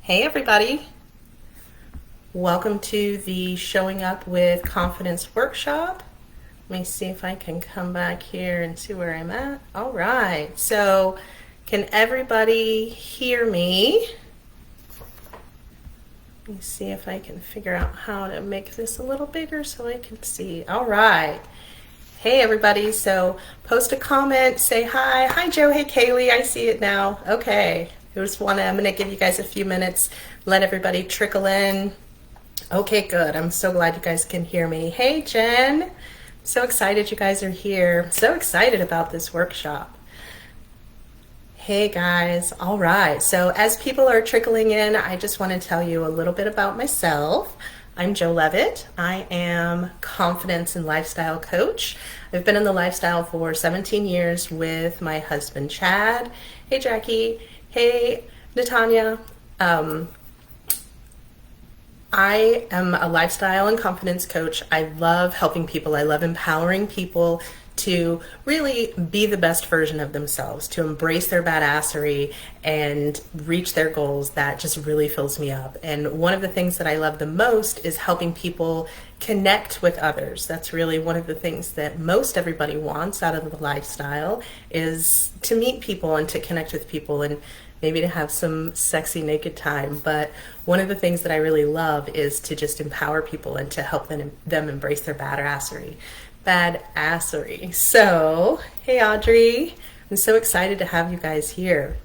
Hey everybody, welcome to the Showing Up with Confidence workshop. Let me see if I can come back here and see where I'm at. All right, so can everybody hear me? Let me see if I can figure out how to make this a little bigger so I can see. All right. Hey everybody, so post a comment, say hi. Hi Joe, hey Kaylee, I see it now. Okay, I'm gonna give you guys a few minutes, let everybody trickle in. Okay, good, I'm so glad you guys can hear me. Hey Jen, so excited you guys are here. So excited about this workshop. Hey guys, all right, so as people are trickling in, I just want to tell you a little bit about myself. I'm Joe Leavitt. I am confidence and lifestyle coach. I've been in the lifestyle for 17 years with my husband, Chad. Hey, Jackie. Hey, Natanya. I am a lifestyle and confidence coach. I love helping people. I love empowering people to really be the best version of themselves, to embrace their badassery and reach their goals. That just really fills me up. And one of the things that I love the most is helping people connect with others. That's really one of the things that most everybody wants out of the lifestyle, is to meet people and to connect with people and maybe to have some sexy naked time. But one of the things that I really love is to just empower people and to help them embrace their badassery. So, hey Audrey, I'm so excited to have you guys here.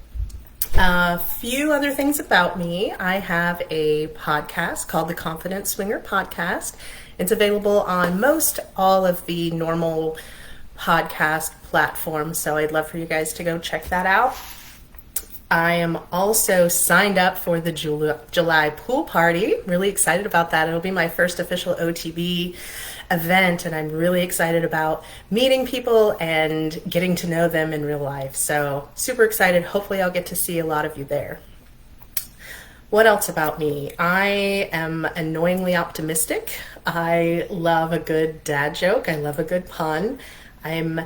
A few other things about me. I have a podcast called the Confidence Swinger Podcast. It's available on most all of the normal podcast platforms, so I'd love for you guys to go check that out. I am also signed up for the July pool party. Really excited about that. It'll be my first official OTB event, and I'm really excited about meeting people and getting to know them in real life. So super excited. Hopefully I'll get to see a lot of you there. What else about me? I am annoyingly optimistic. I love a good dad joke. I love a good pun. I'm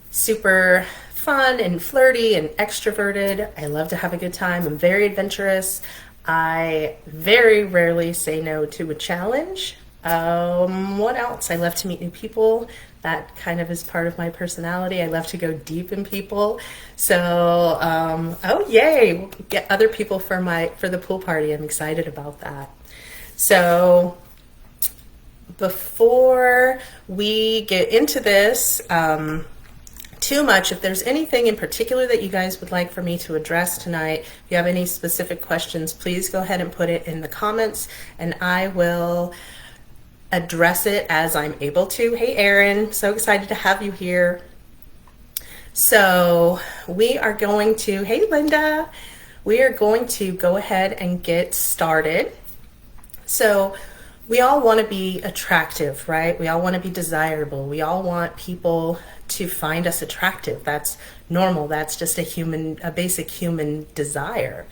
super fun and flirty and extroverted. I love to have a good time. I'm very adventurous. I very rarely say no to a challenge. What else? I love to meet new people. That kind of is part of my personality. I love to go deep in people. So, oh yay, we'll get other people for the pool party. I'm excited about that. So, before we get into this, too much, if there's anything in particular that you guys would like for me to address tonight, if you have any specific questions, please go ahead and put it in the comments and I will address it as I'm able to. Hey Erin, so excited to have you here. So we are going to, hey Linda, we are going to go ahead and get started. So we all want to be attractive, right? We all want to be desirable. We all want people to find us attractive. That's normal. That's just a basic human desire.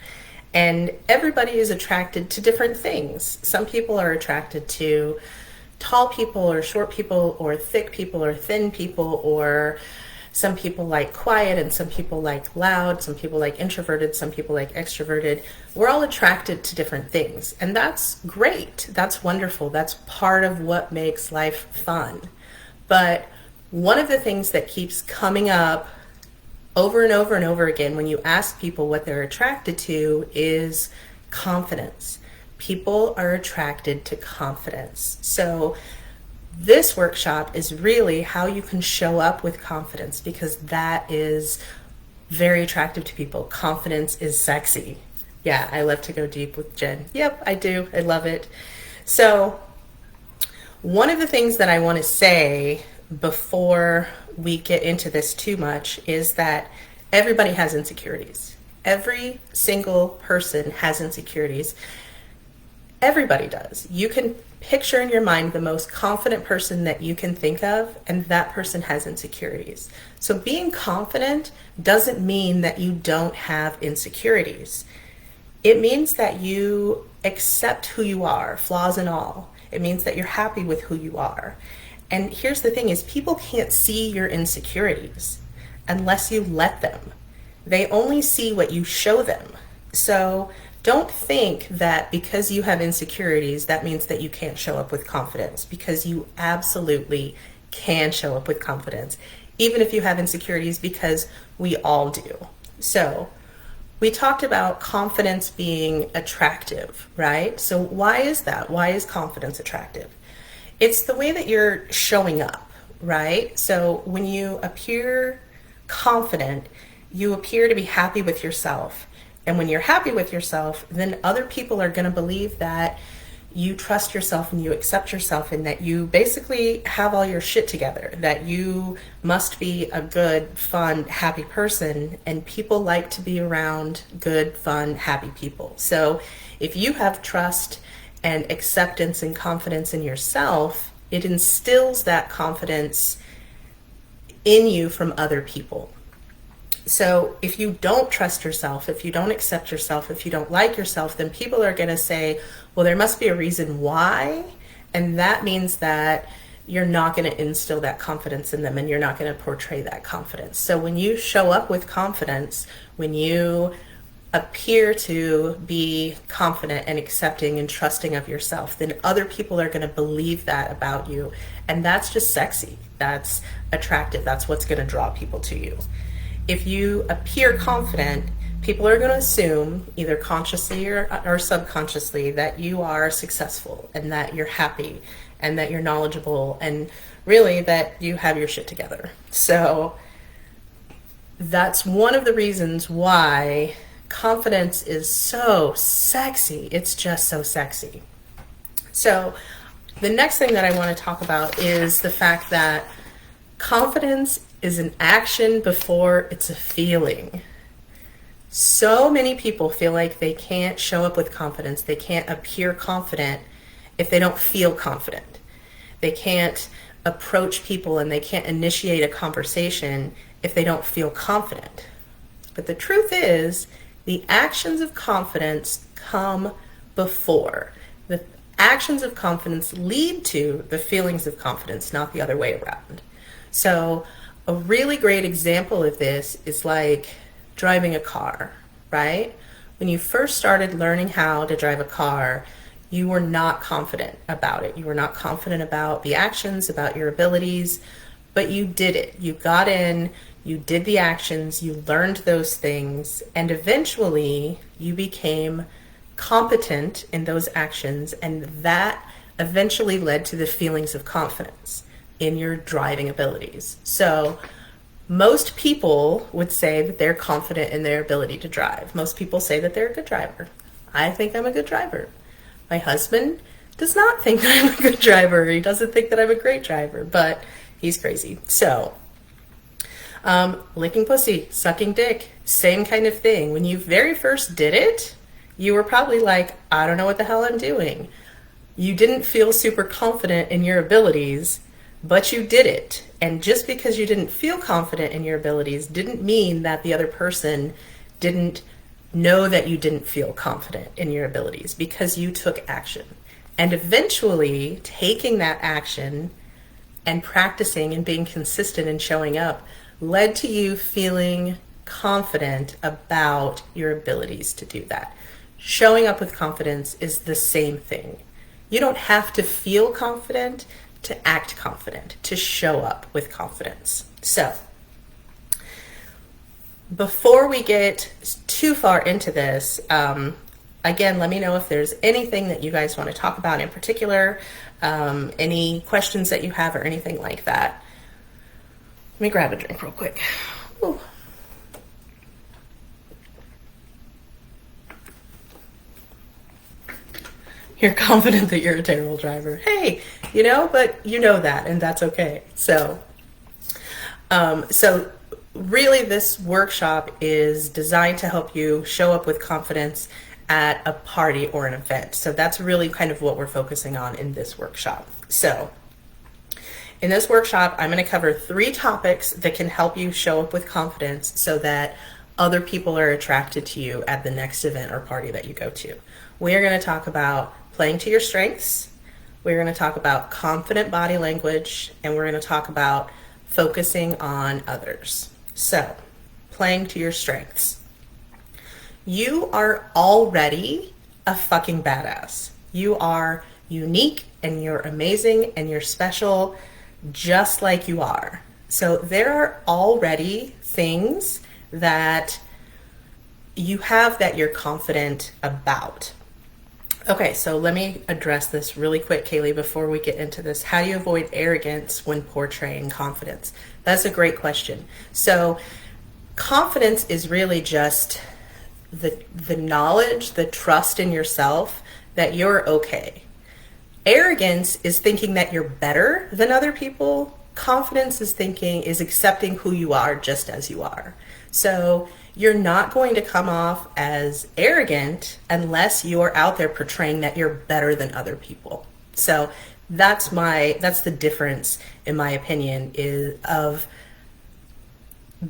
And everybody is attracted to different things. Some people are attracted to tall people or short people or thick people or thin people, or some people like quiet and some people like loud, some people like introverted, some people like extroverted. We're all attracted to different things, and that's great. That's wonderful. That's part of what makes life fun. But one of the things that keeps coming up over and over and over again when you ask people what they're attracted to is confidence. People are attracted to confidence. So this workshop is really how you can show up with confidence, because that is very attractive to people. Confidence is sexy. Yeah, I love to go deep with Jen. Yep, I do. I love it. So one of the things that I want to say before we get into this too much is that everybody has insecurities. Every single person has insecurities. Everybody does. You can picture in your mind the most confident person that you can think of, and that person has insecurities. So being confident doesn't mean that you don't have insecurities. It means that you accept who you are, flaws and all. It means that you're happy with who you are. And here's the thing is, people can't see your insecurities unless you let them. They only see what you show them. So don't think that because you have insecurities, that means that you can't show up with confidence, because you absolutely can show up with confidence, even if you have insecurities, because we all do. So we talked about confidence being attractive, right? So why is that? Why is confidence attractive? It's the way that you're showing up, right? So when you appear confident, you appear to be happy with yourself. And when you're happy with yourself, then other people are going to believe that you trust yourself and you accept yourself, and that you basically have all your shit together, that you must be a good, fun, happy person. And people like to be around good, fun, happy people. So if you have trust and acceptance and confidence in yourself, it instills that confidence in you from other people. So if you don't trust yourself, if you don't accept yourself, if you don't like yourself, then people are going to say, well, there must be a reason why. And that means that you're not going to instill that confidence in them, and you're not going to portray that confidence. So when you show up with confidence, when you appear to be confident and accepting and trusting of yourself, then other people are going to believe that about you. And that's just sexy. That's attractive. That's what's going to draw people to you. If you appear confident, people are going to assume, either consciously or subconsciously, that you are successful and that you're happy and that you're knowledgeable and really that you have your shit together. So that's one of the reasons why confidence is so sexy. It's just so sexy. So the next thing that I want to talk about is the fact that confidence is an action before it's a feeling. So many people feel like they can't show up with confidence. They can't appear confident if they don't feel confident. They can't approach people and they can't initiate a conversation if they don't feel confident. But the truth is, the actions of confidence come before. The actions of confidence lead to the feelings of confidence, not the other way around. So a really great example of this is like driving a car, right? When you first started learning how to drive a car, you were not confident about it. You were not confident about the actions, about your abilities, but you did it. You got in, you did the actions, you learned those things, and eventually you became competent in those actions, and that eventually led to the feelings of confidence in your driving abilities. So most people would say that they're confident in their ability to drive. Most people say that they're a good driver. I think I'm a good driver. My husband does not think that I'm a good driver. He doesn't think that I'm a great driver, but he's crazy. So licking pussy, sucking dick, same kind of thing. When you very first did it, you were probably like, I don't know what the hell I'm doing. You didn't feel super confident in your abilities, but you did it. And just because you didn't feel confident in your abilities didn't mean that the other person didn't know that you didn't feel confident in your abilities, because you took action. And eventually taking that action and practicing and being consistent and showing up led to you feeling confident about your abilities to do that. Showing up with confidence is the same thing. You don't have to feel confident to act confident, to show up with confidence. So before we get too far into this, again, let me know if there's anything that you guys want to talk about in particular, any questions that you have or anything like that. Let me grab a drink real quick. Ooh. You're confident that you're a terrible driver. Hey, but you know that, and that's okay. So really this workshop is designed to help you show up with confidence at a party or an event. So that's really kind of what we're focusing on in this workshop. So in this workshop, I'm going to cover 3 topics that can help you show up with confidence so that other people are attracted to you at the next event or party that you go to. We're going to talk about playing to your strengths. We're going to talk about confident body language, and we're going to talk about focusing on others. So, playing to your strengths. You are already a fucking badass. You are unique and you're amazing and you're special just like you are. So there are already things that you have that you're confident about. Okay, so let me address this really quick, Kaylee, before we get into this. How do you avoid arrogance when portraying confidence? That's a great question. So confidence is really just the knowledge, the trust in yourself that you're okay. Arrogance is thinking that you're better than other people. Confidence is accepting who you are just as you are. So you're not going to come off as arrogant unless you're out there portraying that you're better than other people. So that's the difference, in my opinion, is of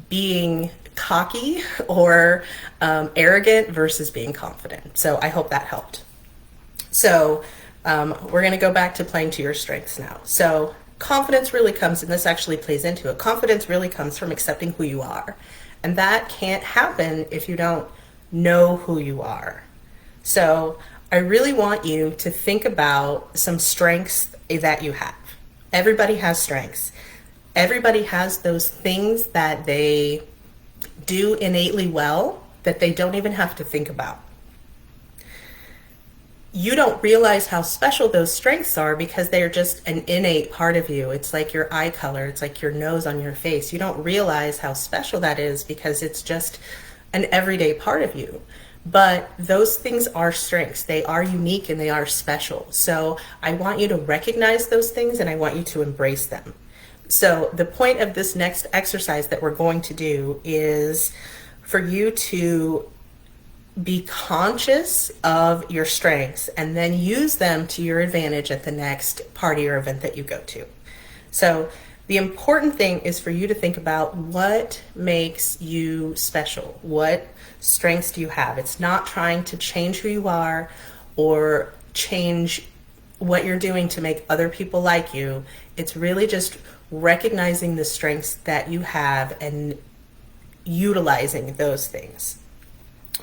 being cocky or arrogant versus being confident. So I hope that helped. So we're going to go back to playing to your strengths now. So confidence really comes, and this actually plays into it, confidence really comes from accepting who you are. And that can't happen if you don't know who you are. So I really want you to think about some strengths that you have. Everybody has strengths. Everybody has those things that they do innately well that they don't even have to think about. You don't realize how special those strengths are because they're just an innate part of you. It's like your eye color. It's like your nose on your face. You don't realize how special that is because it's just an everyday part of you. But those things are strengths. They are unique and they are special. So I want you to recognize those things and I want you to embrace them. So the point of this next exercise that we're going to do is for you to be conscious of your strengths and then use them to your advantage at the next party or event that you go to. So the important thing is for you to think about what makes you special. What strengths do you have? It's not trying to change who you are or change what you're doing to make other people like you. It's really just recognizing the strengths that you have and utilizing those things.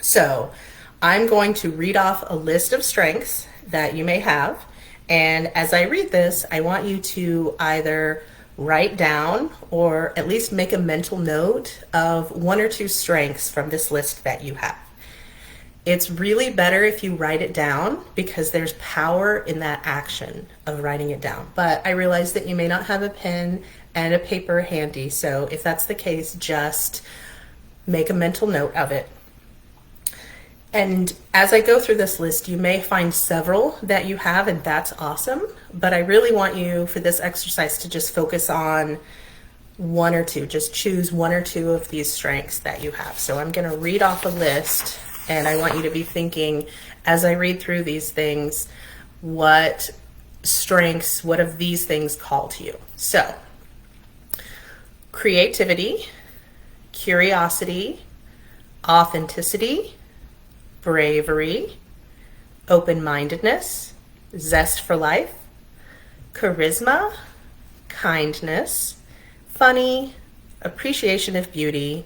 So I'm going to read off a list of strengths that you may have. And as I read this, I want you to either write down or at least make a mental note of one or two strengths from this list that you have. It's really better if you write it down because there's power in that action of writing it down. But I realize that you may not have a pen and a paper handy. So if that's the case, just make a mental note of it. And as I go through this list, you may find several that you have, and that's awesome. But I really want you for this exercise to just focus on one or two. Just choose one or two of these strengths that you have. So I'm going to read off a list, and I want you to be thinking, as I read through these things, what strengths, what of these things call to you? So, creativity, curiosity, authenticity, bravery, open-mindedness, zest for life, charisma, kindness, funny, appreciation of beauty,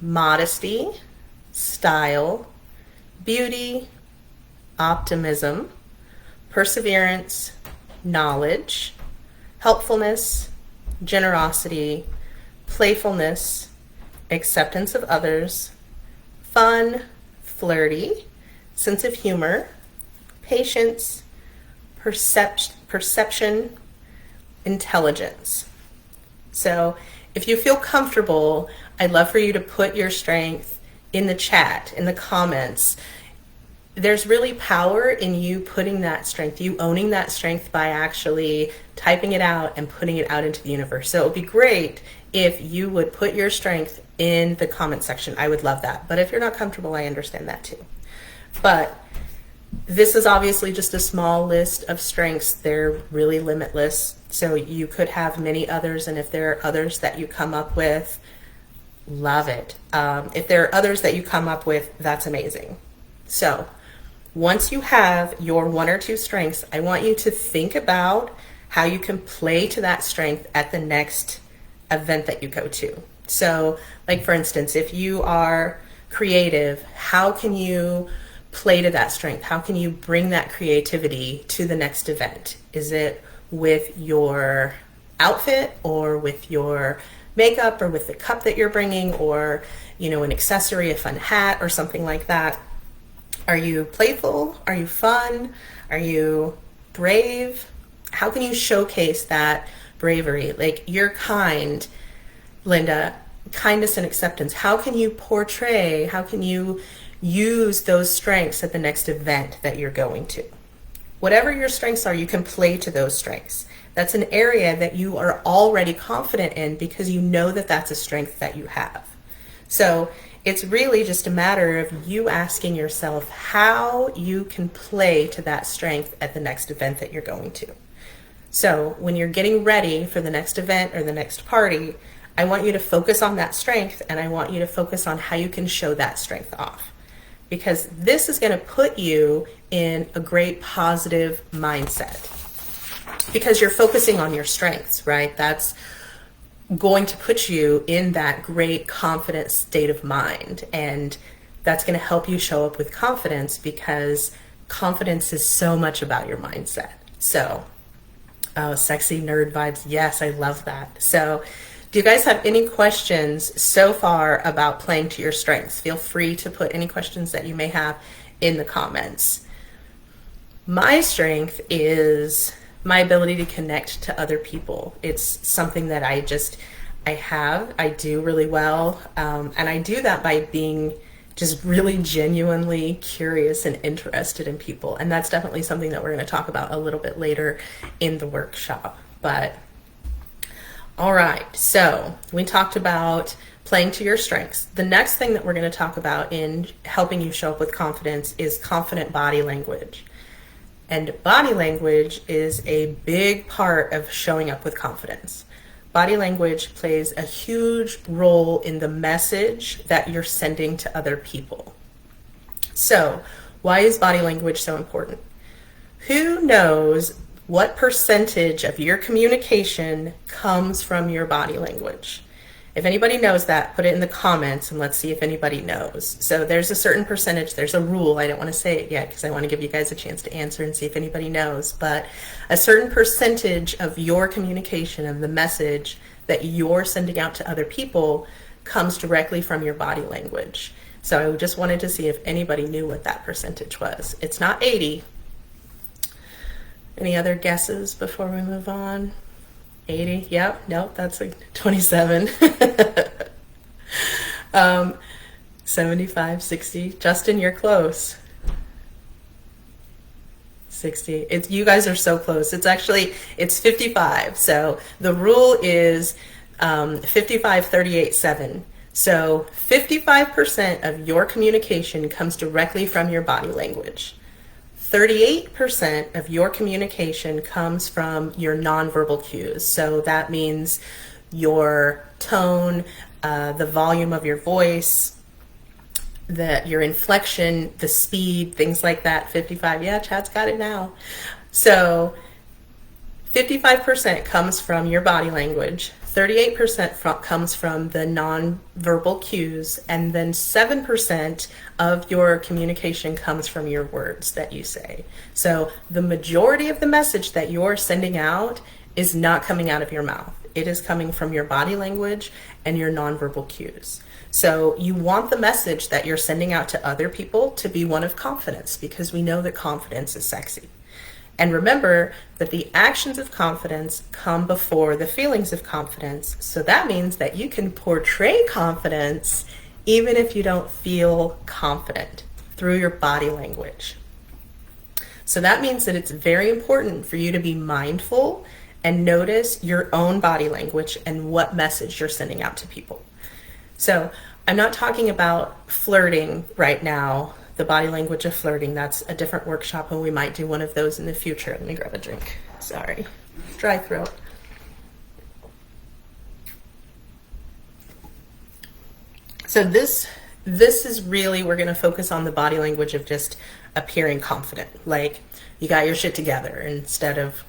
modesty, style, beauty, optimism, perseverance, knowledge, helpfulness, generosity, playfulness, acceptance of others, fun, flirty, sense of humor, patience, perception, intelligence. So if you feel comfortable, I'd love for you to put your strength in the chat, in the comments. There's really power in you putting that strength, you owning that strength by actually typing it out and putting it out into the universe. So it would be great if you would put your strength in the comment section. I would love that. But if you're not comfortable, I understand that too. But this is obviously just a small list of strengths. They're really limitless. So you could have many others. And if there are others that you come up with, love it. If there are others that you come up with, that's amazing. So once you have your one or two strengths, I want you to think about how you can play to that strength at the next event that you go to. So like for instance, if you are creative, how can you play to that strength? How can you bring that creativity to the next event? Is it with your outfit, or with your makeup, or with the cup that you're bringing, or, you know, an accessory, a fun hat, or something like that? Are you playful? Are you fun? Are you brave? How can you showcase that bravery? Like, you're kind, Linda, kindness and acceptance. How can you portray, how can you use those strengths at the next event that you're going to? Whatever your strengths are, you can play to those strengths. That's an area that you are already confident in because you know that that's a strength that you have. So it's really just a matter of you asking yourself how you can play to that strength at the next event that you're going to. So when you're getting ready for the next event or the next party, I want you to focus on that strength, and I want you to focus on how you can show that strength off. Because this is going to put you in a great positive mindset. Because you're focusing on your strengths, right? That's going to put you in that great confident state of mind. And that's going to help you show up with confidence, because confidence is so much about your mindset. So, oh, sexy nerd vibes. Yes, I love that. So, do you guys have any questions so far about playing to your strengths? Feel free to put any questions that you may have in the comments. My strength is my ability to connect to other people. It's something that I do really well. And I do that by being just really genuinely curious and interested in people. And that's definitely something that we're going to talk about a little bit later in the workshop. But all right, so we talked about playing to your strengths. The next thing that we're going to talk about in helping you show up with confidence is confident body language. And body language is a big part of showing up with confidence. Body language plays a huge role in the message that you're sending to other people. So, why is body language so important? Who knows what percentage of your communication comes from your body language? If anybody knows that, put it in the comments and let's see if anybody knows. So there's a certain percentage, there's a rule. I don't want to say it yet because I want to give you guys a chance to answer and see if anybody knows. But a certain percentage of your communication, of the message that you're sending out to other people, comes directly from your body language. So I just wanted to see if anybody knew what that percentage was. It's not 80. Any other guesses before we move on? 80? Yep. Nope. That's like 27. 75, 60. Justin, you're close. 60. You guys are so close. It's 55. So the rule is 55, 38, 7. So 55% of your communication comes directly from your body language. 38% of your communication comes from your nonverbal cues. So that means your tone, the volume of your voice, your inflection, the speed, things like that. 55, yeah, Chad's got it now. So 55% comes from your body language, 38% comes from the nonverbal cues, and then 7% of your communication comes from your words that you say. So the majority of the message that you're sending out is not coming out of your mouth. It is coming from your body language and your nonverbal cues. So you want the message that you're sending out to other people to be one of confidence, because we know that confidence is sexy. And remember that the actions of confidence come before the feelings of confidence. So that means that you can portray confidence even if you don't feel confident through your body language. So that means that it's very important for you to be mindful and notice your own body language and what message you're sending out to people. So I'm not talking about flirting right now. The body language of flirting, that's a different workshop, and we might do one of those in the future. Let me grab a drink. Sorry. Dry throat. So this is really, we're going to focus on the body language of just appearing confident. Like you got your shit together instead of,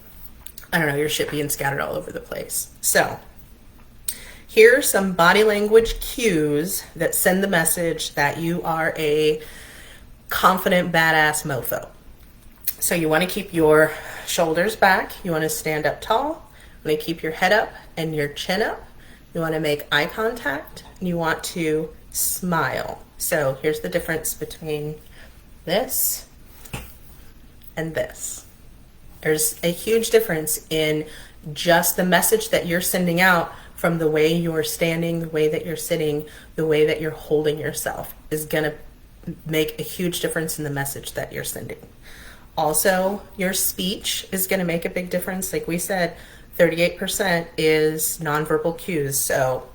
I don't know, your shit being scattered all over the place. So Here are some body language cues that send the message that you are a confident, badass mofo. So you want to keep your shoulders back. You want to stand up tall. You want to keep your head up and your chin up. You want to make eye contact. And you want to smile. So here's the difference between this and this. There's a huge difference in just the message that you're sending out from the way you're standing, the way that you're sitting, the way that you're holding yourself is going to make a huge difference in the message that you're sending. Also, your speech is going to make a big difference. Like we said, 38% is nonverbal cues. So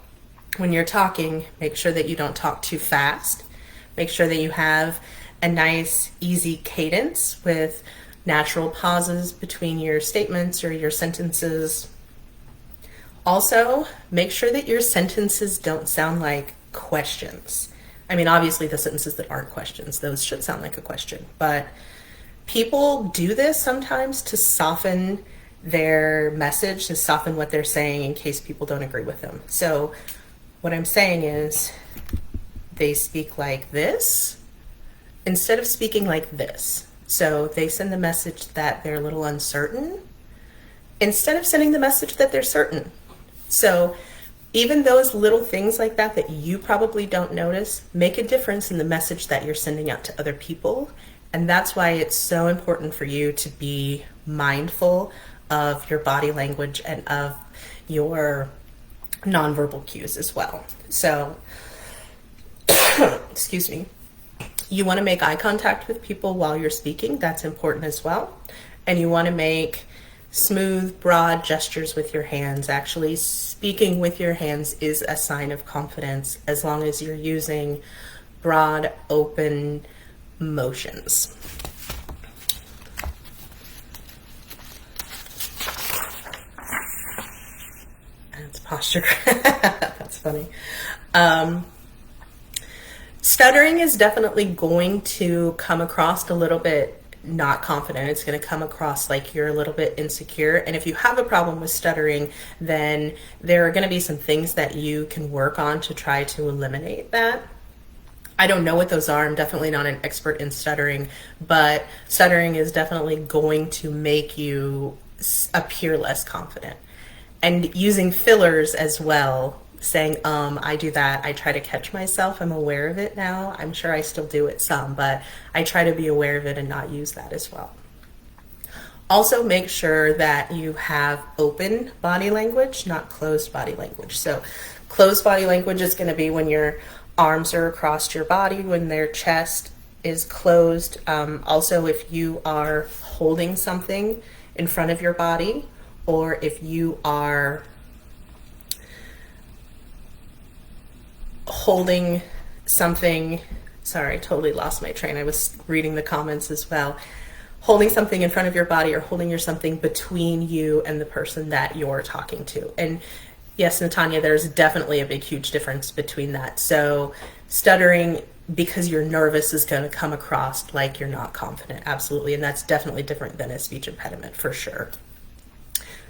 when you're talking, make sure that you don't talk too fast. Make sure that you have a nice, easy cadence with natural pauses between your statements or your sentences. Also, make sure that your sentences don't sound like questions. I mean, obviously the sentences that aren't questions, those should sound like a question, but people do this sometimes to soften their message, to soften what they're saying in case people don't agree with them. So what I'm saying is they speak like this instead of speaking like this. So they send the message that they're a little uncertain instead of sending the message that they're certain. So even those little things like that that you probably don't notice make a difference in the message that you're sending out to other people. And that's why it's so important for you to be mindful of your body language and of your nonverbal cues as well. So, excuse me, you want to make eye contact with people while you're speaking. That's important as well. And you want to make smooth, broad gestures with your hands. Actually, speaking with your hands is a sign of confidence as long as you're using broad, open motions. That's posture. That's funny. Stuttering is definitely going to come across a little bit not confident. It's going to come across like you're a little bit insecure. And if you have a problem with stuttering, then there are going to be some things that you can work on to try to eliminate that. I don't know what those are. I'm definitely not an expert in stuttering, but stuttering is definitely going to make you appear less confident. And using fillers as well, saying, I do that. I try to catch myself. I'm aware of it now. I'm sure I still do it some, but I try to be aware of it and not use that as well. Also, make sure that you have open body language, not closed body language. So closed body language is going to be when your arms are across your body, when their chest is closed. Also, if you are holding something in front of your body, or if you are holding something, sorry, I totally lost my train. I was reading the comments as well. Holding something in front of your body or holding your something between you and the person that you're talking to. And yes, Natanya, there's definitely a big, huge difference between that. So stuttering because you're nervous is going to come across like you're not confident. Absolutely. And that's definitely different than a speech impediment for sure.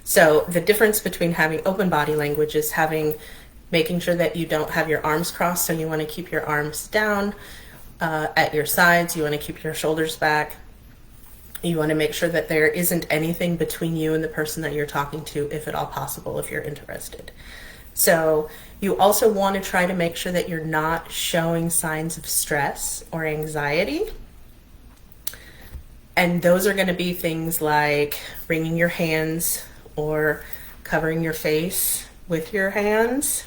So the difference between having open body language is making sure that you don't have your arms crossed. So you want to keep your arms down at your sides. You want to keep your shoulders back. You want to make sure that there isn't anything between you and the person that you're talking to, if at all possible, if you're interested. So you also want to try to make sure that you're not showing signs of stress or anxiety. And those are going to be things like wringing your hands or covering your face with your hands,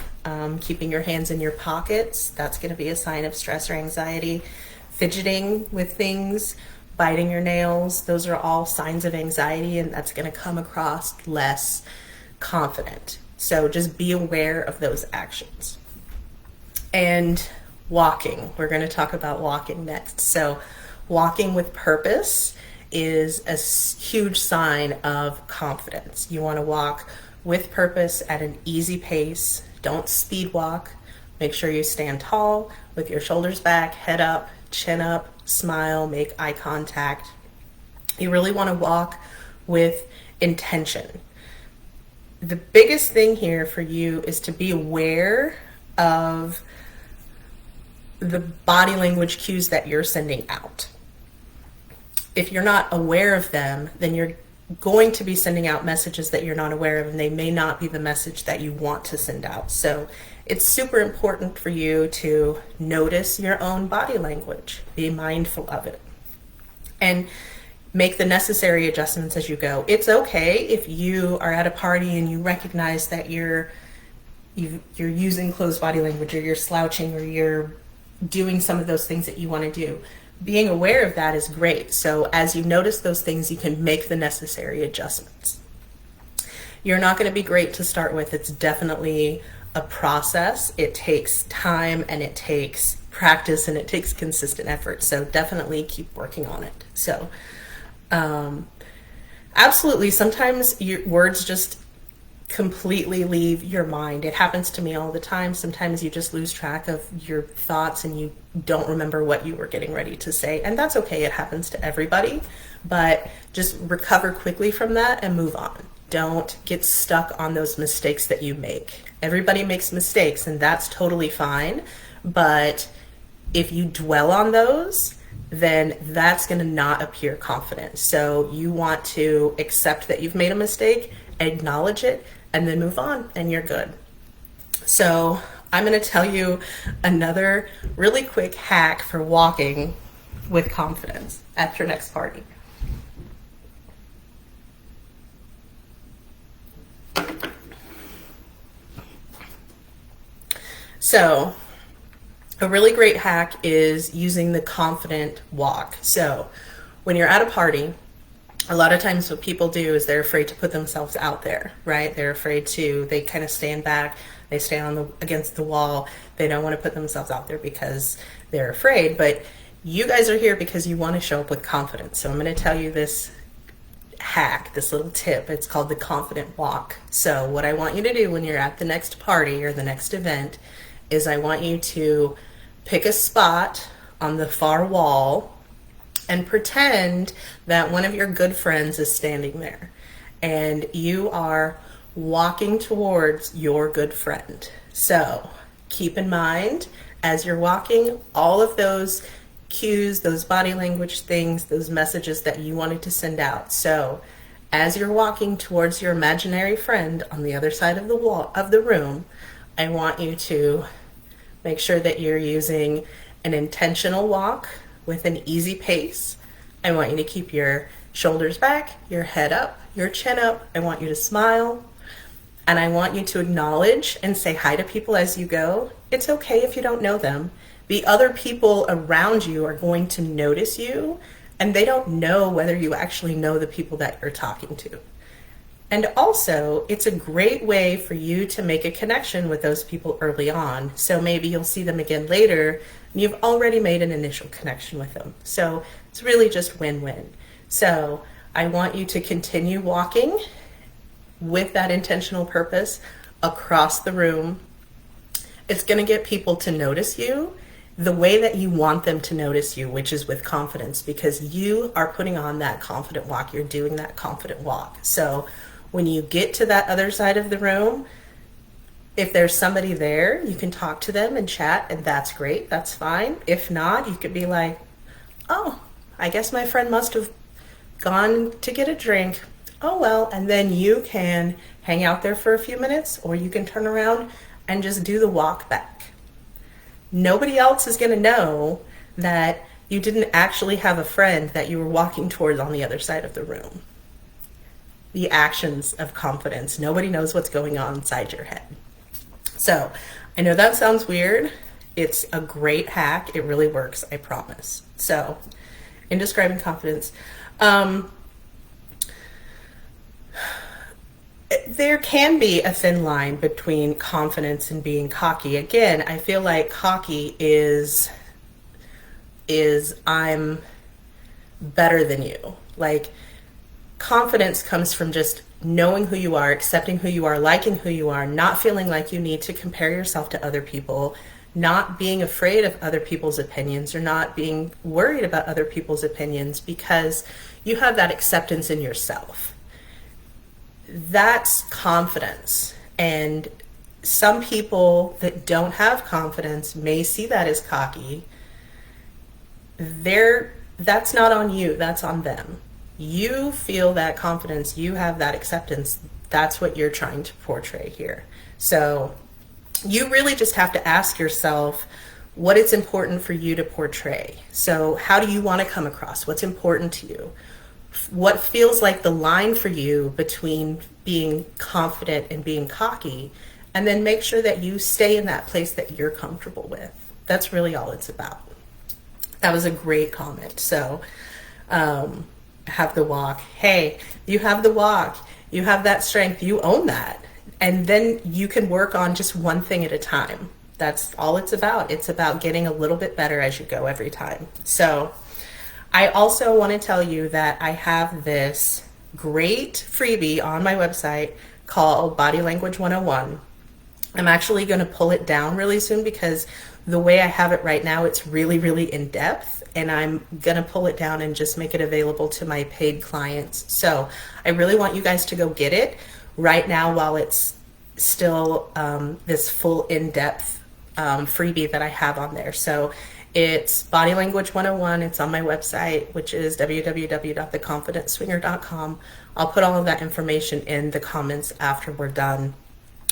keeping your hands in your pockets. That's going to be a sign of stress or anxiety. Fidgeting with things, biting your nails, those are all signs of anxiety, and that's going to come across less confident. So just be aware of those actions. And walking, we're going to talk about walking next. So walking with purpose is a huge sign of confidence. You want to walk with purpose at an easy pace. Don't speed walk. Make sure you stand tall with your shoulders back, head up, chin up, smile, make eye contact. You really want to walk with intention. the biggest thing here for you is to be aware of the body language cues that you're sending out. If you're not aware of them, then you're going to be sending out messages that you're not aware of, and they may not be the message that you want to send out. So it's super important for you to notice your own body language, be mindful of it, and make the necessary adjustments as you go. It's okay if you are at a party and you recognize that you're using closed body language, or you're slouching, or you're doing some of those things that you want to do. Being aware of that is great. So as you notice those things, you can make the necessary adjustments. You're not going to be great to start with. It's definitely a process. It takes time, and it takes practice, and it takes consistent effort. So definitely keep working on it. So absolutely, sometimes your words just completely leave your mind. It happens to me all the time. Sometimes you just lose track of your thoughts and you don't remember what you were getting ready to say, and that's okay. It happens to everybody, but just recover quickly from that and move on. Don't get stuck on those mistakes that you make. Everybody makes mistakes, and that's totally fine, but if you dwell on those, then that's going to not appear confident. So you want to accept that you've made a mistake, acknowledge it, and then move on, and you're good. So I'm going to tell you another really quick hack for walking with confidence at your next party. So a really great hack is using the confident walk. So when you're at a party, a lot of times what people do is they're afraid to put themselves out there, right? They're afraid to, they kind of stand back, they stand against the wall. They don't want to put themselves out there because they're afraid, but you guys are here because you want to show up with confidence. So I'm going to tell you this hack, this little tip. It's called the confident walk. So what I want you to do when you're at the next party or the next event is I want you to pick a spot on the far wall and pretend that one of your good friends is standing there and you are walking towards your good friend. So keep in mind as you're walking all of those cues, those body language things, those messages that you wanted to send out. So as you're walking towards your imaginary friend on the other side of the wall of the room, I want you to make sure that you're using an intentional walk with an easy pace. I want you to keep your shoulders back, your head up, your chin up. I want you to smile. And I want you to acknowledge and say hi to people as you go. It's okay if you don't know them. The other people around you are going to notice you, and they don't know whether you actually know the people that you're talking to. And also, it's a great way for you to make a connection with those people early on. So maybe you'll see them again later, and you've already made an initial connection with them. So it's really just win-win. So I want you to continue walking with that intentional purpose across the room. It's going to get people to notice you the way that you want them to notice you, which is with confidence, because you are putting on that confident walk. You're doing that confident walk. So when you get to that other side of the room, if there's somebody there, you can talk to them and chat, and that's great. That's fine. If not, you could be like, oh, I guess my friend must have gone to get a drink. Oh, well, and then you can hang out there for a few minutes, or you can turn around and just do the walk back. Nobody else is going to know that you didn't actually have a friend that you were walking towards on the other side of the room. The actions of confidence. Nobody knows what's going on inside your head. So I know that sounds weird. It's a great hack. It really works, I promise. So in describing confidence, there can be a thin line between confidence and being cocky. Again, I feel like cocky is I'm better than you. Like, confidence comes from just knowing who you are, accepting who you are, liking who you are, not feeling like you need to compare yourself to other people, not being afraid of other people's opinions, or not being worried about other people's opinions, because you have that acceptance in yourself. that's confidence. And some people that don't have confidence may see that as cocky. That's not on you, that's on them. You feel that confidence, you have that acceptance. That's what you're trying to portray here. So you really just have to ask yourself what it's important for you to portray. So how do you want to come across? What's important to you? What feels like the line for you between being confident and being cocky? And then make sure that you stay in that place that you're comfortable with. That's really all it's about. That was a great comment. So, have the walk. Hey, you have the walk. You have that strength. You own that. And then you can work on just one thing at a time. That's all it's about. It's about getting a little bit better as you go every time. So I also want to tell you that I have this great freebie on my website called Body Language 101. I'm actually going to pull it down really soon because the way I have it right now, it's really, really in depth, and I'm going to pull it down and just make it available to my paid clients. So I really want you guys to go get it right now while it's still this full in-depth freebie that I have on there. So it's Body Language 101. It's on my website, which is www.theconfidentswinger.com. I'll put all of that information in the comments after we're done.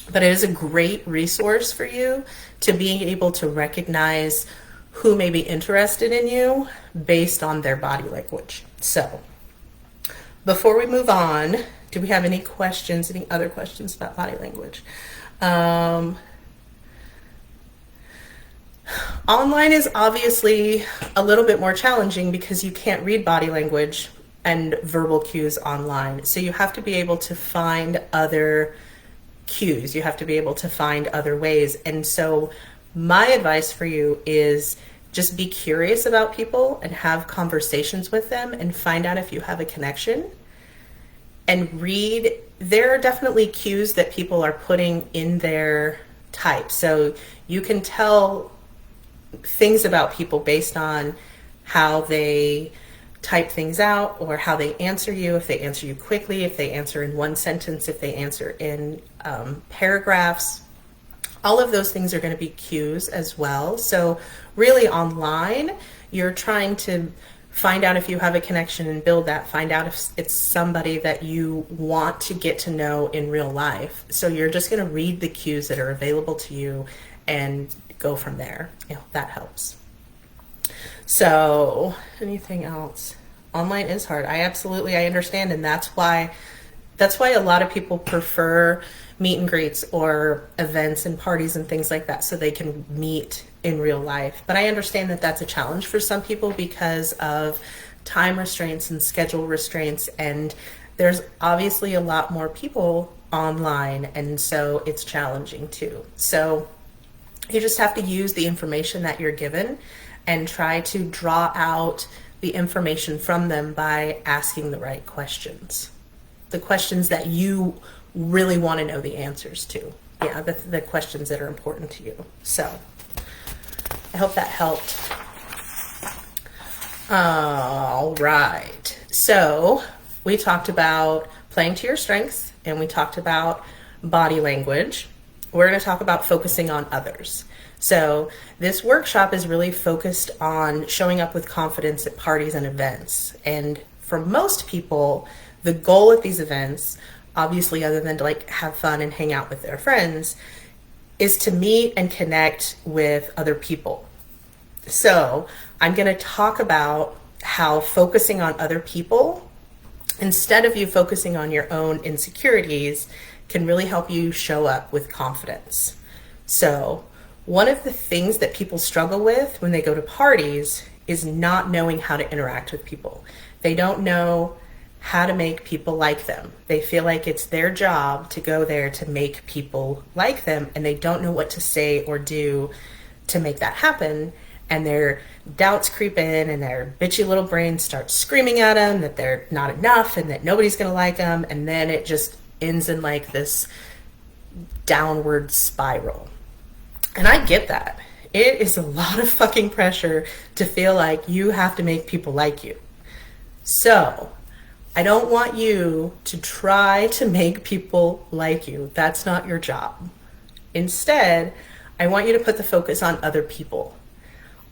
But it is a great resource for you to being able to recognize who may be interested in you based on their body language. So before we move on, do we have any questions, any other questions about body language? Online is obviously a little bit more challenging because you can't read body language and verbal cues online. So you have to be able to find other cues. You have to be able to find other ways. And so my advice for you is just be curious about people and have conversations with them and find out if you have a connection and read. There are definitely cues that people are putting in their type. So you can tell things about people based on how they type things out or how they answer you, if they answer you quickly, if they answer in one sentence, if they answer in paragraphs. All of those things are going to be cues as well. So really online, you're trying to find out if you have a connection and build that, find out if it's somebody that you want to get to know in real life. So you're just going to read the cues that are available to you and go from there. That helps. So anything else? Online is hard. I understand. And that's why a lot of people prefer meet and greets or events and parties and things like that so they can meet in real life. But I understand that that's a challenge for some people because of time restraints and schedule restraints. And there's obviously a lot more people online. And so it's challenging too. So you just have to use the information that you're given and try to draw out the information from them by asking the right questions. The questions that you really want to know the answers to. Yeah, the questions that are important to you. So I hope that helped. All right. So we talked about playing to your strengths and we talked about body language. We're going to talk about focusing on others. So this workshop is really focused on showing up with confidence at parties and events. And for most people, the goal at these events, obviously other than to like have fun and hang out with their friends, is to meet and connect with other people. So I'm going to talk about how focusing on other people, instead of you focusing on your own insecurities, can really help you show up with confidence. So one of the things that people struggle with when they go to parties is not knowing how to interact with people. They don't know how to make people like them. They feel like it's their job to go there to make people like them, and they don't know what to say or do to make that happen. And their doubts creep in and their bitchy little brain starts screaming at them that they're not enough and that nobody's going to like them. And then it just ends in like this downward spiral. And I get that. It is a lot of fucking pressure to feel like you have to make people like you. So I don't want you to try to make people like you. That's not your job. Instead, I want you to put the focus on other people,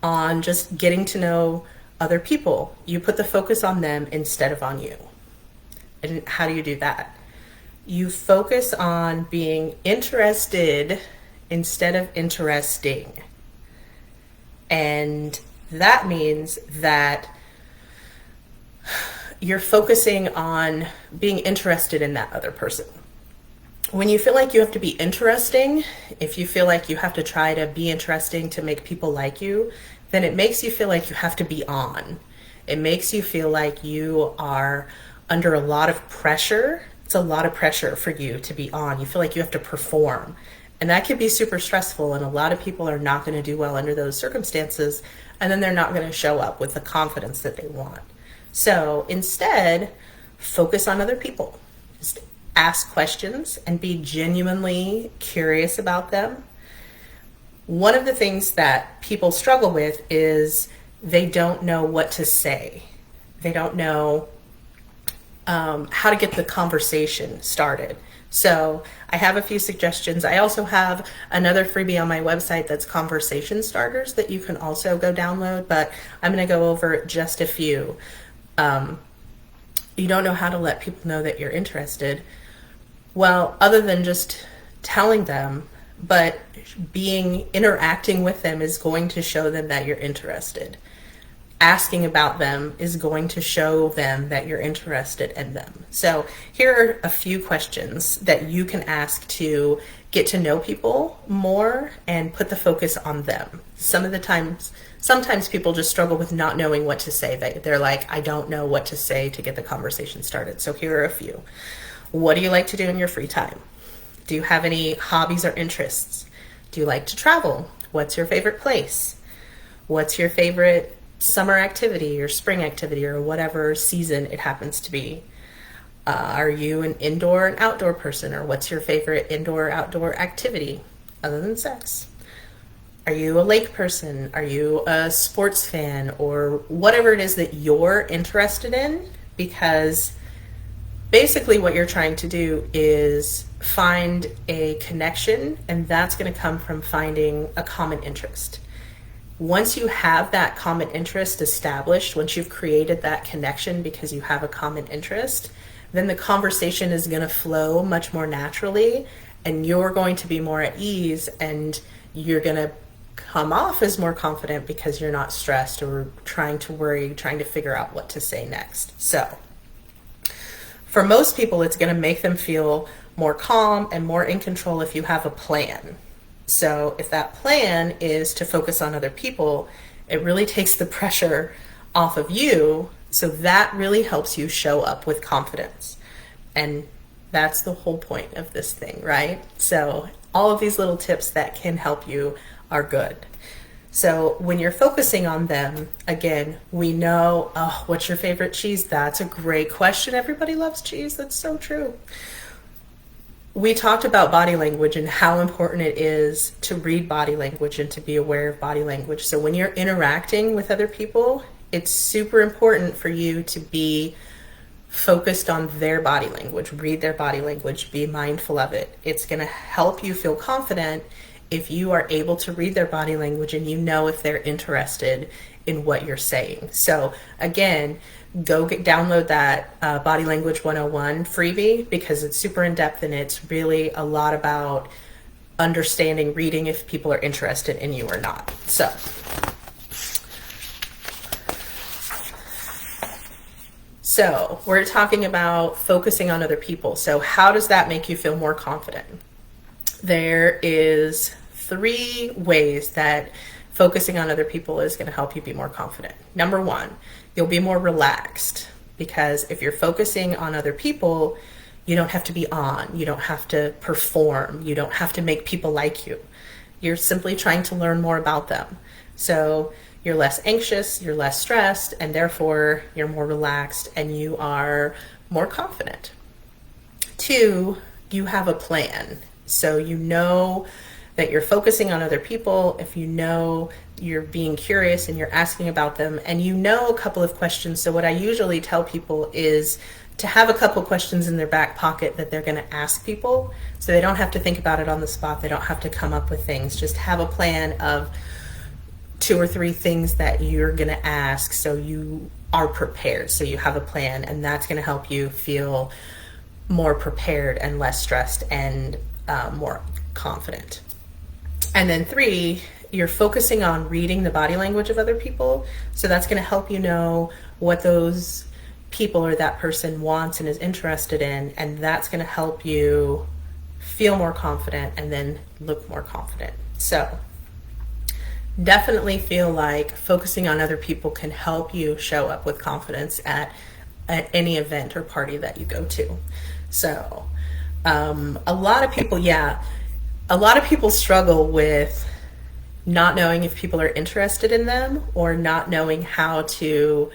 on just getting to know other people. You put the focus on them instead of on you. And how do you do that? You focus on being interested instead of interesting. And that means that you're focusing on being interested in that other person. When you feel like you have to be interesting, if you feel like you have to try to be interesting to make people like you, then it makes you feel like you have to be on. It makes you feel like you are under a lot of pressure. It's a lot of pressure for you to be on. You feel like you have to perform. And that can be super stressful, and a lot of people are not going to do well under those circumstances, and then they're not going to show up with the confidence that they want. So instead, focus on other people. Just ask questions and be genuinely curious about them. One of the things that people struggle with is they don't know what to say. They don't know how to get the conversation started. So I have a few suggestions. I also have another freebie on my website that's conversation starters that you can also go download, but I'm going to go over just a few. You don't know how to let people know that you're interested. Well, other than just telling them, but interacting with them is going to show them that you're interested. Asking about them is going to show them that you're interested in them. So here are a few questions that you can ask to get to know people more and put the focus on them. Sometimes people just struggle with not knowing what to say. They're like, I don't know what to say to get the conversation started. So here are a few. What do you like to do in your free time? Do you have any hobbies or interests? Do you like to travel? What's your favorite place? What's your favorite summer activity or spring activity or whatever season it happens to be? Are you an indoor and outdoor person, or what's your favorite indoor or outdoor activity other than sex? Are you a lake person? Are you a sports fan, or whatever it is that you're interested in? Because basically what you're trying to do is find a connection, and that's going to come from finding a common interest. Once you have that common interest established, once you've created that connection because you have a common interest, then the conversation is going to flow much more naturally, and you're going to be more at ease, and you're going to come off as more confident because you're not stressed or trying to figure out what to say next. So for most people, it's going to make them feel more calm and more in control if you have a plan. So if that plan is to focus on other people, it really takes the pressure off of you. So that really helps you show up with confidence. And that's the whole point of this thing, right? So all of these little tips that can help you are good. So when you're focusing on them, again, we know, what's your favorite cheese? That's a great question. Everybody loves cheese. That's so true. We talked about body language and how important it is to read body language and to be aware of body language. So when you're interacting with other people, it's super important for you to be focused on their body language, read their body language, be mindful of it. It's going to help you feel confident if you are able to read their body language and you know if they're interested in what you're saying. So again, download that Body Language 101 freebie, because it's super in-depth and it's really a lot about understanding, reading if people are interested in you or not. So we're talking about focusing on other people. So how does that make you feel more confident? There is 3 ways that focusing on other people is going to help you be more confident. Number 1, you'll be more relaxed, because if you're focusing on other people, you don't have to be on, you don't have to perform, you don't have to make people like you. You're simply trying to learn more about them. So you're less anxious, you're less stressed, and therefore you're more relaxed and you are more confident. 2, you have a plan. So you know that you're focusing on other people. If you know you're being curious and you're asking about them, and you know a couple of questions. So what I usually tell people is to have a couple questions in their back pocket that they're going to ask people, so they don't have to think about it on the spot. They don't have to come up with things. Just have a plan of 2 or 3 things that you're going to ask, so you are prepared, so you have a plan, and that's going to help you feel more prepared and less stressed and more confident. And then 3, you're focusing on reading the body language of other people. So that's going to help you know what those people or that person wants and is interested in, and that's going to help you feel more confident and then look more confident. So definitely feel like focusing on other people can help you show up with confidence at any event or party that you go to. So a lot of people struggle with not knowing if people are interested in them, or not knowing how to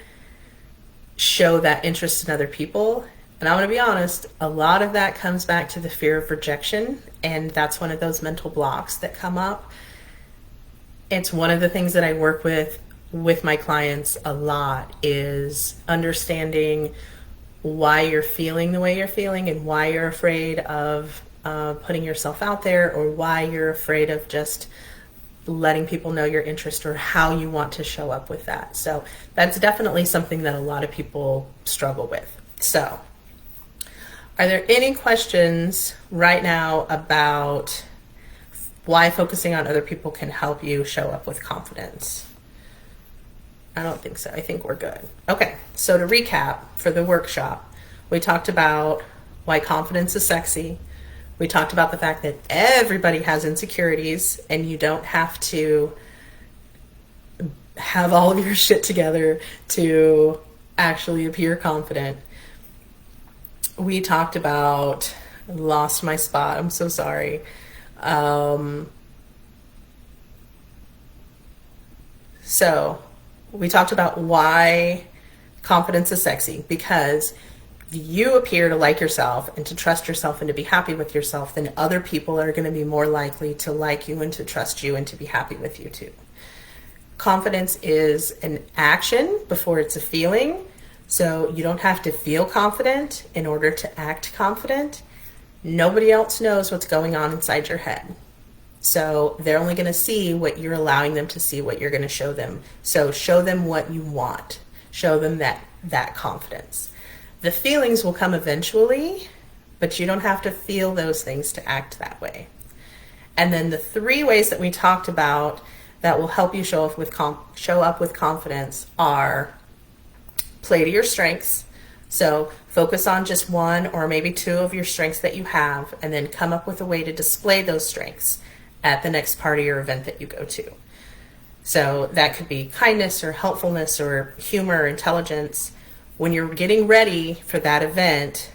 show that interest in other people. And I want to be honest, a lot of that comes back to the fear of rejection, and that's one of those mental blocks that come up. It's one of the things that I work with my clients a lot, is understanding why you're feeling the way you're feeling, and why you're afraid of putting yourself out there, or why you're afraid of just letting people know your interest, or how you want to show up with that. So that's definitely something that a lot of people struggle with. So are there any questions right now about why focusing on other people can help you show up with confidence? I don't think so. I think we're good. Okay, so to recap for the workshop, we talked about why confidence is sexy. We talked about the fact that everybody has insecurities, and you don't have to have all of your shit together to actually appear confident. We talked about, lost my spot, I'm so sorry. So we talked about why confidence is sexy, because you appear to like yourself and to trust yourself and to be happy with yourself, then other people are going to be more likely to like you and to trust you and to be happy with you too. Confidence is an action before it's a feeling. So you don't have to feel confident in order to act confident. Nobody else knows what's going on inside your head. So they're only going to see what you're allowing them to see, what you're going to show them. So show them what you want. Show them that confidence. The feelings will come eventually, but you don't have to feel those things to act that way. And then the 3 ways that we talked about that will help you show up with confidence are: play to your strengths. So focus on just 1 or maybe 2 of your strengths that you have, and then come up with a way to display those strengths at the next party or event that you go to. So that could be kindness or helpfulness or humor or intelligence. When you're getting ready for that event,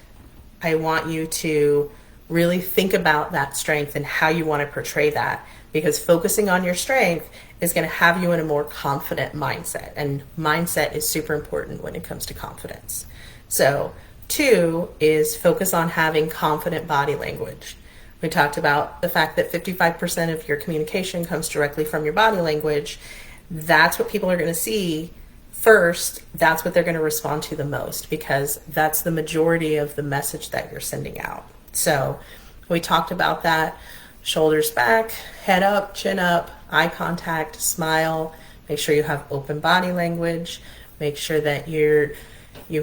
I want you to really think about that strength and how you want to portray that, because focusing on your strength is going to have you in a more confident mindset, and mindset is super important when it comes to confidence. So 2 is focus on having confident body language. We talked about the fact that 55% of your communication comes directly from your body language. That's what people are going to see first. That's what they're going to respond to the most, because that's the majority of the message that you're sending out. So we talked about that: shoulders back, head up, chin up, eye contact, smile. Make sure you have open body language. Make sure that you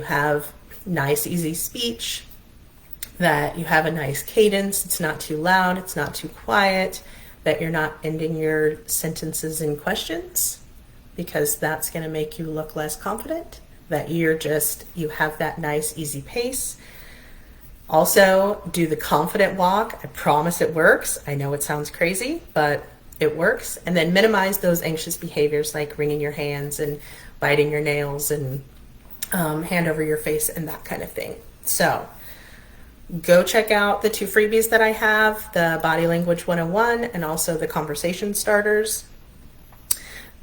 have nice, easy speech, that you have a nice cadence. It's not too loud, it's not too quiet, that you're not ending your sentences in questions, because that's going to make you look less confident, that you have that nice, easy pace. Also, do the confident walk. I promise it works. I know it sounds crazy, but it works. And then minimize those anxious behaviors like wringing your hands and biting your nails and hand over your face and that kind of thing. So go check out the 2 freebies that I have, the Body Language 101 and also the Conversation Starters.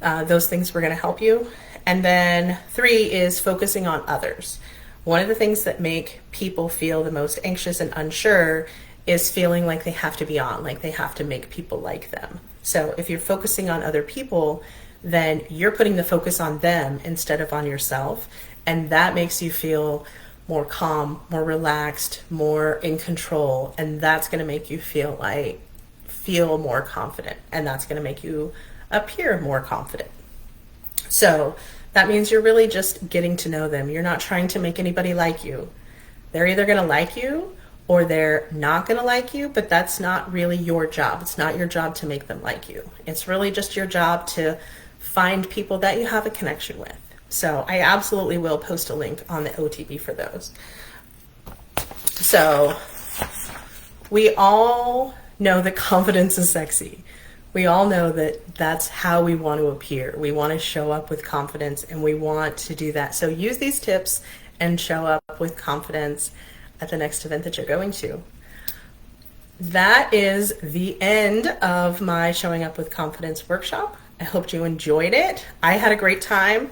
Those things were going to help you. And then 3 is focusing on others. One of the things that make people feel the most anxious and unsure is feeling like they have to be on, like they have to make people like them. So if you're focusing on other people, then you're putting the focus on them instead of on yourself. And that makes you feel more calm, more relaxed, more in control. And that's going to make you feel more confident. And that's going to make you appear more confident. So that means you're really just getting to know them. You're not trying to make anybody like you. They're either going to like you or they're not going to like you, but that's not really your job. It's not your job to make them like you. It's really just your job to find people that you have a connection with. So I absolutely will post a link on the OTB for those. So we all know that confidence is sexy. We all know that that's how we want to appear. We want to show up with confidence, and we want to do that. So use these tips and show up with confidence at the next event that you're going to. That is the end of my Showing Up with Confidence workshop. I hope you enjoyed it. I had a great time.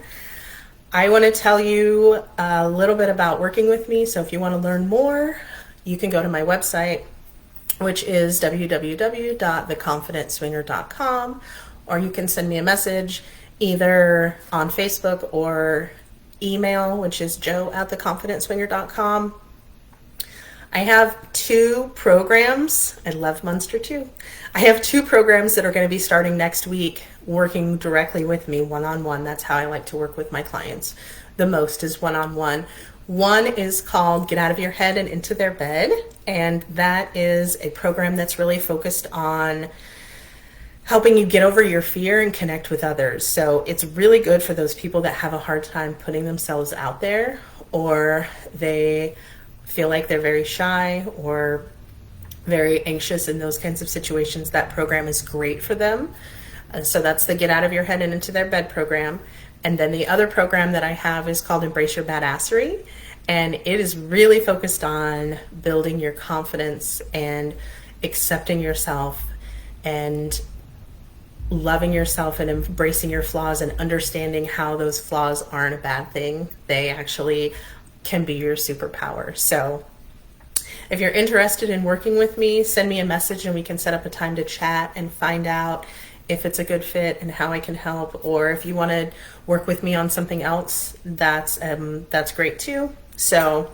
I want to tell you a little bit about working with me. So if you want to learn more, you can go to my website, which is www.theconfidentswinger.com, or you can send me a message either on Facebook or email, which is joe@theconfidentswinger.com. I have 2 programs. I love Munster too. I have 2 programs that are going to be starting next week, working directly with me one-on-one. That's how I like to work with my clients the most, is one-on-one. One is called Get Out of Your Head and Into Their Bed, and that is a program that's really focused on helping you get over your fear and connect with others. So it's really good for those people that have a hard time putting themselves out there, or they feel like they're very shy or very anxious in those kinds of situations. That program is great for them. So that's the Get Out of Your Head and Into Their Bed program. And then the other program that I have is called Embrace Your Badassery. And it is really focused on building your confidence and accepting yourself and loving yourself and embracing your flaws and understanding how those flaws aren't a bad thing. They actually can be your superpower. So if you're interested in working with me, send me a message and we can set up a time to chat and find out if it's a good fit and how I can help. Or if you want to work with me on something else, that's great too. So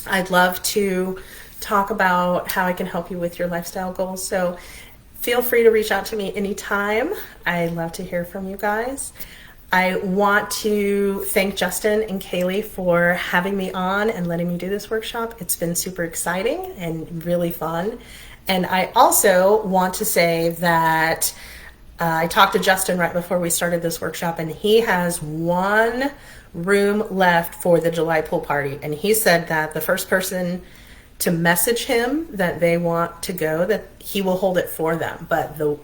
I'd love to talk about how I can help you with your lifestyle goals. So feel free to reach out to me anytime. I'd love to hear from you guys. I want to thank Justin and Kaylee for having me on and letting me do this workshop. It's been super exciting and really fun. And I also want to say that I talked to Justin right before we started this workshop, and he has 1 room left for the July pool party. And he said that the first person to message him that they want to go, that he will hold it for them. But the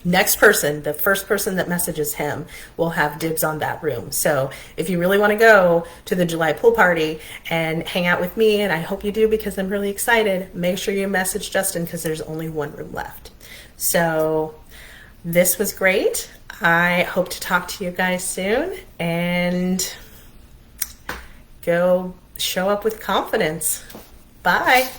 next person, the first person that messages him, will have dibs on that room. So if you really want to go to the July pool party and hang out with me, and I hope you do because I'm really excited, make sure you message Justin because there's only 1 room left. So this was great. I hope to talk to you guys soon, and go show up with confidence. Bye.